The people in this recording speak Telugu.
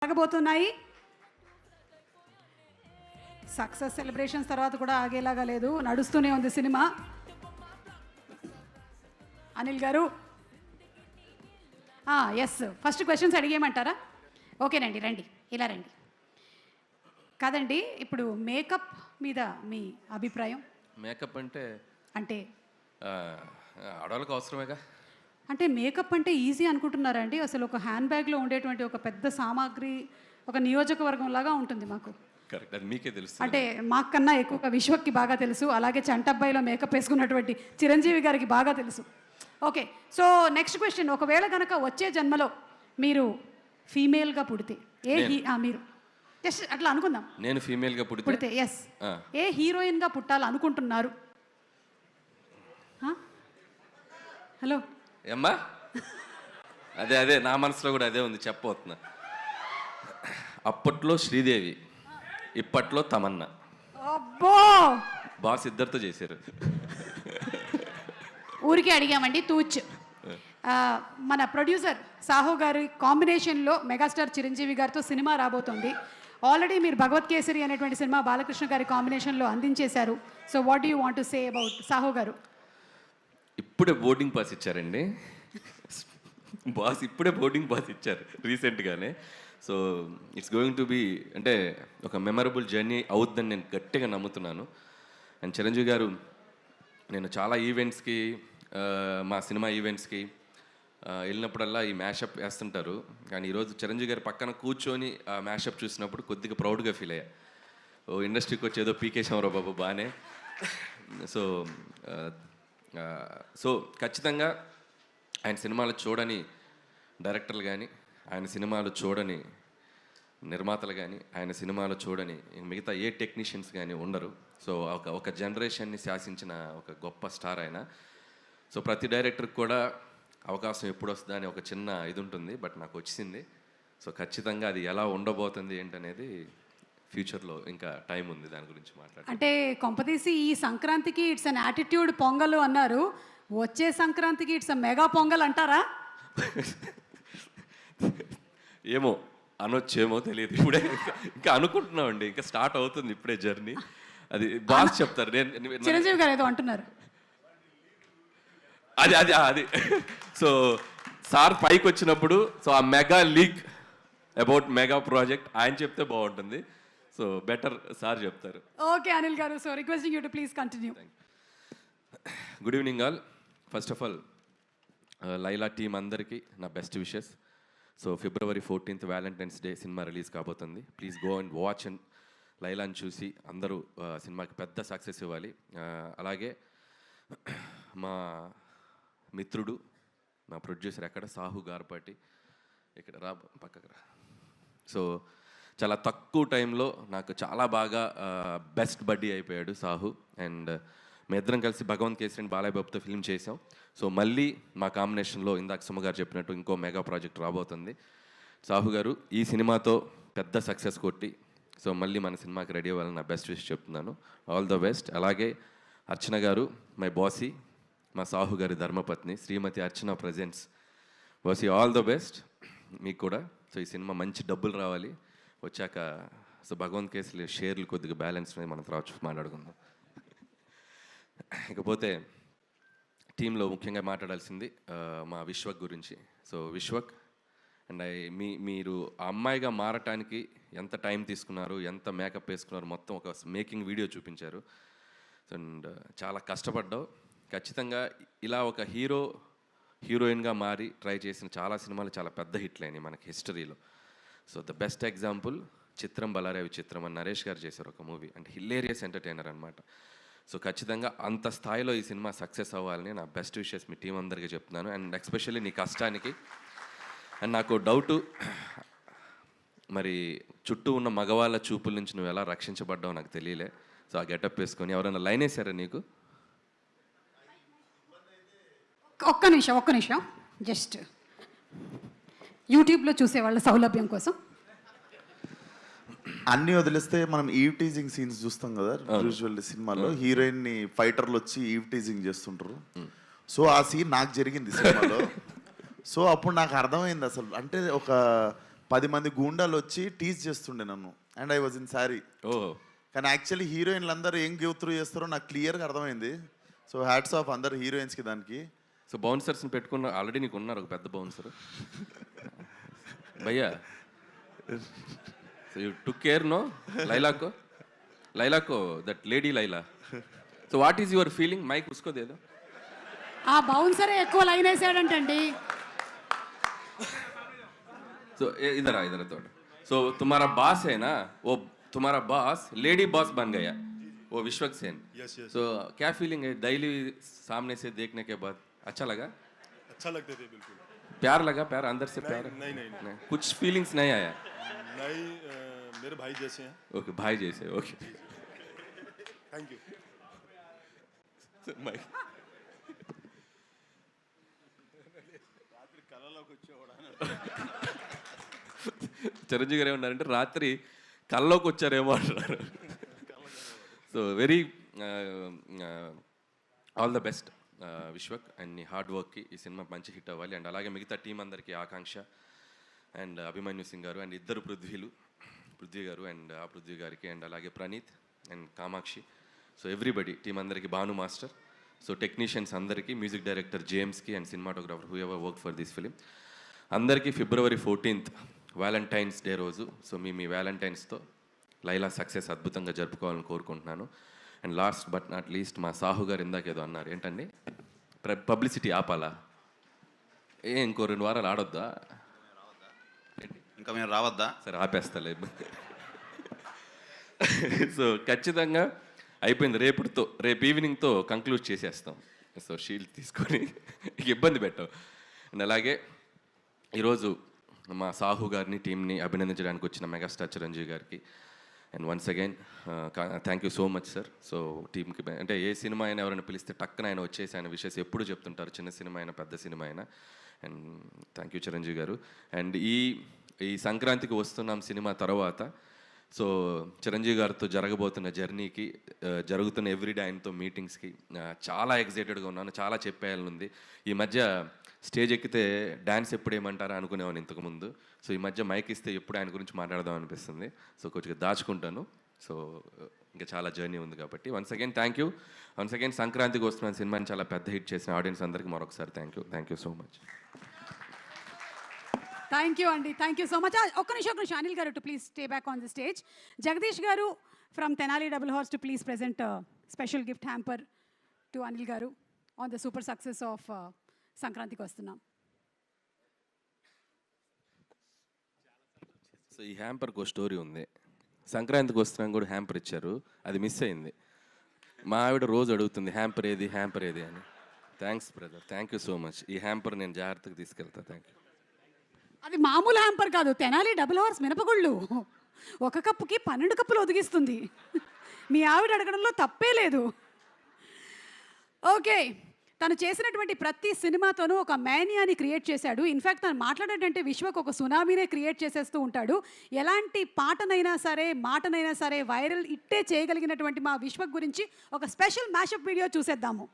ఆగబోతున్నాయి. సక్సెస్ సెలబ్రేషన్స్ తర్వాత కూడా ఆగేలాగా లేదు, నడుస్తూనే ఉంది సినిమా. అనిల్ గారు, ఎస్, ఫస్ట్ క్వశ్చన్స్ అడిగేయమంటారా? ఓకేనండి, రండి, ఇలా రండి. కాదండి, ఇప్పుడు మేకప్ మీద మీ అభిప్రాయం? మేకప్ అంటే అంటే ఆడవాళ్ళకి అవసరమేగా. అంటే మేకప్ అంటే ఈజీ అనుకుంటున్నారా అండి? అసలు ఒక హ్యాండ్ బ్యాగ్లో ఉండేటువంటి ఒక పెద్ద సామాగ్రి ఒక నియోజకవర్గం లాగా ఉంటుంది మాకు. కరెక్ట్, అది మీకే తెలుసు. అంటే మాకన్నా ఎక్కువగా విశ్వక్కి బాగా తెలుసు, అలాగే చంటబ్బాయిలో మేకప్ వేసుకున్నటువంటి చిరంజీవి గారికి బాగా తెలుసు. ఓకే, సో నెక్స్ట్ క్వశ్చన్, ఒకవేళ కనుక వచ్చే జన్మలో మీరు ఫీమేల్గా పుడితే మీరు జస్ట్ అట్లా అనుకుందాం, నేను ఫీమేల్గా పుడితే ఎస్, ఏ హీరోయిన్గా పుట్టాలనుకుంటున్నారు? హలో ఏమ్మా, అదే అదే నా మనసులో కూడా అదే ఉంది, చెప్పబోతున్నా. అప్పట్లో శ్రీదేవి, ఇప్పట్లో తమన్నా. అబ్బో, బాస్ ఇద్దరితో చేశారు. ఊరికే అడిగామండి, తూచ్. మన ప్రొడ్యూసర్ సాహు గారి కాంబినేషన్లో మెగాస్టార్ చిరంజీవి గారితో సినిమా రాబోతుంది. ఆల్రెడీ మీరు భగవత్ కేసరి అనేటువంటి సినిమా బాలకృష్ణ గారి కాంబినేషన్లో అందించేశారు. So what do you want to say about Sahu గారు? ఇప్పుడే బోర్డింగ్ పాస్ ఇచ్చారండి బాస్, ఇప్పుడే బోర్డింగ్ పాస్ ఇచ్చారు రీసెంట్గానే. So it's going to be అంటే ఒక మెమరబుల్ జర్నీ అవుద్దని నేను గట్టిగా నమ్ముతున్నాను. అండ్ చిరంజీవి గారు, నేను చాలా ఈవెంట్స్కి, మా సినిమా ఈవెంట్స్కి వెళ్ళినప్పుడల్లా ఈ మ్యాషప్ వేస్తుంటారు. కానీ ఈరోజు చిరంజీవి గారు పక్కన కూర్చొని ఆ మ్యాషప్ చూసినప్పుడు కొద్దిగా ప్రౌడ్గా ఫీల్ అయ్యా. ఓ ఇండస్ట్రీకి వచ్చి ఏదో పీకేశాంరావు బాబు బాగానే. సో ఖచ్చితంగా ఆయన సినిమాలు చూడని డైరెక్టర్లు కానీ, ఆయన సినిమాలు చూడని నిర్మాతలు కానీ, ఆయన సినిమాలు చూడని మిగతా ఏ టెక్నీషియన్స్ కానీ ఉండరు. సో ఒక జనరేషన్ని శాసించిన ఒక గొప్ప స్టార్ ఆయన. సో ప్రతి డైరెక్టర్కి కూడా అవకాశం ఎప్పుడు వస్తుందా అని ఒక చిన్న ఇది ఉంటుంది, బట్ నాకు వచ్చింది. సో ఖచ్చితంగా అది ఎలా ఉండబోతుంది ఏంటనేది ఫ్యూచర్లో ఇంకా టైం ఉంది దాని గురించి మాట్లాడాలి. అంటే కొంపతీసి ఈ సంక్రాంతికి ఇట్స్ అన్ యాటిట్యూడ్ పొంగల్ అన్నారు, వచ్చే సంక్రాంతికి ఇట్స్ మెగా పొంగల్ అంటారా? ఏమో అనొచ్చేమో తెలియదు, ఇప్పుడే ఇంకా అనుకుంటున్నామండి, ఇంకా స్టార్ట్ అవుతుంది ఇప్పుడే జర్నీ. అది బాగా చెప్తారు. నేను చిరంజీవి గారు ఏదో అంటున్నారు, అది అది అది సో సార్ పైకి వచ్చినప్పుడు, సో ఆ mega leak about mega project ఆయన చెప్తే బాగుంటుంది. సో బెటర్ సార్ చెప్తారు. ఓకే అనిల్ గారు, so requesting you to please continue. Good evening all. First of all Laila team అందరికీ నా best wishes. So February 14th Valentine's Day cinema release కాబోతుంది. Please go and watch and లైలాని చూసి అందరూ సినిమాకి పెద్ద సక్సెస్ ఇవ్వాలి. అలాగే మా మిత్రుడు, మా ప్రొడ్యూసర్ ఎక్కడ, సాహు గార్పాటి, ఇక్కడ రా పక్కకు రా. సో చాలా తక్కువ టైంలో నాకు చాలా బాగా బెస్ట్ బడ్డీ అయిపోయాడు సాహు. అండ్ మీ ఇద్దరం కలిసి భగవంత్ కేసరి అండ్ బాలయ్య బాబుతో ఫిల్మ్ చేసాం. సో మళ్ళీ మా కాంబినేషన్లో ఇందాక సుమ గారు చెప్పినట్టు ఇంకో మెగా ప్రాజెక్ట్ రాబోతుంది. సాహు గారు ఈ సినిమాతో పెద్ద సక్సెస్ కొట్టి సో మళ్ళీ మన సినిమాకి రెడీ అవ్వాలని నా బెస్ట్ విష్ చెప్తున్నాను. All the best. అలాగే అర్చన గారు, మై బాసీ, మా సాహు గారి ధర్మపత్ని Srimati Archana presents. Bossy, all the best మీకు కూడా. సో ఈ సినిమా మంచి డబ్బులు రావాలి వచ్చాక. సో భగవంత్ కేసులు షేర్లు కొద్దిగా బ్యాలెన్స్ మనం తర్వాత మాట్లాడుకుందాం. ఇకపోతే టీంలో ముఖ్యంగా మాట్లాడాల్సింది మా విశ్వక్ గురించి. సో విశ్వక్ అండ్ మీరు ఆ అమ్మాయిగా మారటానికి ఎంత టైం తీసుకున్నారు, ఎంత మేకప్ వేసుకున్నారు, మొత్తం ఒక మేకింగ్ వీడియో చూపించారు. అండ్ చాలా కష్టపడ్డావు. ఖచ్చితంగా ఇలా ఒక హీరోయిన్గా మారి ట్రై చేసిన చాలా సినిమాలు చాలా పెద్ద హిట్లు అయినాయి మనకి హిస్టరీలో. సో ద బెస్ట్ ఎగ్జాంపుల్ చిత్రం బలారే విచిత్రం అని నరేష్ గారు చేశారు ఒక మూవీ, అండ్ హిలేరియస్ ఎంటర్టైనర్ అనమాట. సో ఖచ్చితంగా అంత స్థాయిలో ఈ సినిమా సక్సెస్ అవ్వాలని నా బెస్ట్ విషెస్ మీ టీం అందరికీ చెప్తున్నాను. అండ్ ఎస్పెషల్లీ నీ కష్టానికి. అండ్ నాకు డౌటు, మరి చుట్టూ ఉన్న మగవాళ్ళ చూపుల నుంచి నువ్వు ఎలా రక్షించబడ్డావు నాకు తెలియలే. సో ఆ గెటప్ వేసుకొని ఎవరైనా లైన్ వేసారా నీకు? ఒక్క నిమిషం, జస్ట్ యూట్యూబ్లో చూసేవాళ్ళ సౌలభ్యం కోసం. అన్ని వదిలేస్తే మనం ఈవ్ టీజింగ్ సీన్స్ చూస్తాం కదా యూజువల్ సినిమాలో, హీరోయిన్ ని ఫైటర్లు వచ్చి ఈవ్ టీజింగ్ చేస్తుంటారు. సో ఆ సీన్ నాకు జరిగింది సినిమాలో. సో అప్పుడు నాకు అర్థమైంది అసలు, అంటే ఒక 10 మంది గూండాలు వచ్చి టీజ్ చేస్తుండే నన్ను, and I was in sari. Oh కానీ యాక్చువల్లీ హీరోయిన్లు అందరూ ఏం గివ్ త్రూ చేస్తారో నాకు క్లియర్గా అర్థమైంది. సో హ్యాట్స్ ఆఫ్ అందరు హీరోయిన్స్కి దానికి. సో బౌన్సర్స్ని పెట్టుకున్న ఆల్రెడీ నీకు ఉన్నారు ఒక పెద్ద బౌన్సర్ భయ్యా. So you took care no లైలాకో that lady Laila. So what is your feeling? Mike ఉసుకోదేదో. ఆ బౌన్సరే ఎక్కువ లైన్ వేసాడంటండి. సో इधर थोड़ा. सो तुम्हारा बॉस है ना, वो तुम्हारा बॉस लेडी बॉस बन गया, वो विश्वक सेन. Yes yes. तो क्या फीलिंग है डेली सामने से देखने के बाद? अच्छा लगा? अच्छा लगते थे बिल्कुल. प्यार लगा? प्यार अंदर से प्यार? नहीं. कुछ फीलिंग्स नहीं आया? नहीं, मेरे भाई जैसे हैं. ओके भाई जैसे. Okay thank you. Mike Chiranjeevi garu ఏమన్నారంటే రాత్రి కల్లోకి వచ్చారేమో అంటున్నారు. So very all the best Vishwak, and నీ హార్డ్ వర్క్కి ఈ సినిమా మంచి హిట్ అవ్వాలి. అండ్ అలాగే మిగతా టీం అందరికీ ఆకాంక్ష అండ్ అభిమన్యు సింగ్ గారు అండ్ ఇద్దరు పృథ్వీ గారు అండ్ ఆ పృథ్వీ గారికి, అండ్ అలాగే Praneeth and Kamakshi. So everybody team అందరికీ, భాను మాస్టర్, సో టెక్నీషియన్స్ అందరికీ, మ్యూజిక్ డైరెక్టర్ జేమ్స్కి and cinematographer whoever work for this film అందరికీ February 14th వ్యాలంటైన్స్ డే రోజు. సో మీ వ్యాలంటైన్స్తో లైలా సక్సెస్ అద్భుతంగా జరుపుకోవాలని కోరుకుంటున్నాను. And last but not least మా సాహు గారు ఇందాకేదో అన్నారు, ఏంటండి పబ్లిసిటీ ఆపాలా? ఇంకో 2 వారాలు ఆడొద్దా? ఇంకా మేము రావద్దా? సరే ఆపేస్తలే. సో ఖచ్చితంగా అయిపోయింది. రేపు ఈవినింగ్తో కంక్లూడ్ చేసేస్తాం. సో షీల్డ్ తీసుకొని ఇబ్బంది పెట్టావు. అండ్ అలాగే ఈరోజు మా సాహు గారిని టీంని అభినందించడానికి వచ్చిన మెగాస్టార్ చిరంజీవి గారికి and once again thank you so much sir. So టీంకి అంటే ఏ సినిమా అయినా ఎవరైనా పిలిస్తే టక్కున ఆయన వచ్చేసి ఆయన విషయస్ ఎప్పుడు చెప్తుంటారు, చిన్న సినిమా అయినా పెద్ద సినిమా అయినా. అండ్ థ్యాంక్ యూ చిరంజీవి గారు. అండ్ ఈ సంక్రాంతికి వస్తున్నాం సినిమా తర్వాత సో చిరంజీవి గారితో జరగబోతున్న జర్నీకి, జరుగుతున్న ఎవ్రీడే ఆయనతో మీటింగ్స్కి చాలా ఎక్సైటెడ్గా ఉన్నాను. చాలా చెప్పేయాలనుంది. ఈ మధ్య స్టేజ్ ఎక్కితే డ్యాన్స్ ఎప్పుడు ఏమంటారా అనుకునేవాడిని ఇంతకుముందు. సో ఈ మధ్య మైక్ ఇస్తే ఎప్పుడు ఆయన గురించి మాట్లాడదాం అనిపిస్తుంది. సో కొంచెం దాచుకుంటాను. సో ఇంకా చాలా జర్నీ ఉంది కాబట్టి once again thank you. Once again సంక్రాంతికి వస్తున్న సినిమాని చాలా పెద్ద హిట్ చేసిన ఆడియన్స్ అందరికీ మరొకసారి thank you so much. Thank you అండి, థ్యాంక్ యూ సో మచ్. ఒక్క నిమిషం అనిల్ గారు to please stay back on the stage. Jagadish గారు from Tenali Double Horse to please present special gift hamper to Anil గారు on the super success of సంక్రాంతికి వస్తున్నాం. సో ఈ హ్యాంపర్కి ఒక స్టోరీ ఉంది. సంక్రాంతికి వస్తున్నాం కూడా హ్యాంపర్ ఇచ్చారు, అది మిస్ అయింది. మా ఆవిడ రోజు అడుగుతుంది హ్యాంపర్ ఏది అని. Thanks brother, thank you so much. ఈ హ్యాంపర్ నేను జాగ్రత్తగా తీసుకెళ్తా. Thank you. అది మామూలు హ్యాంపర్ కాదు, తెనాలి డబుల్ హార్స్ మినపగుళ్ళు. ఒక కప్పుకి 12 కప్పులు ఒదిగిస్తుంది. మీ ఆవిడ అడగడంలో తప్పే లేదు. ఓకే, తను చేసినటువంటి ప్రతి సినిమాతోనూ ఒక మేనియాని క్రియేట్ చేశాడు. ఇన్ఫ్యాక్ట్ తను మాట్లాడేటంటే విశ్వకు ఒక సునామీనే క్రియేట్ చేసేస్తూ ఉంటాడు. ఎలాంటి పాటనైనా సరే మాటనైనా సరే వైరల్ ఇట్టే చేయగలిగినటువంటి మా విశ్వక్ గురించి ఒక స్పెషల్ మ్యాషప్ వీడియో చూసేద్దాము.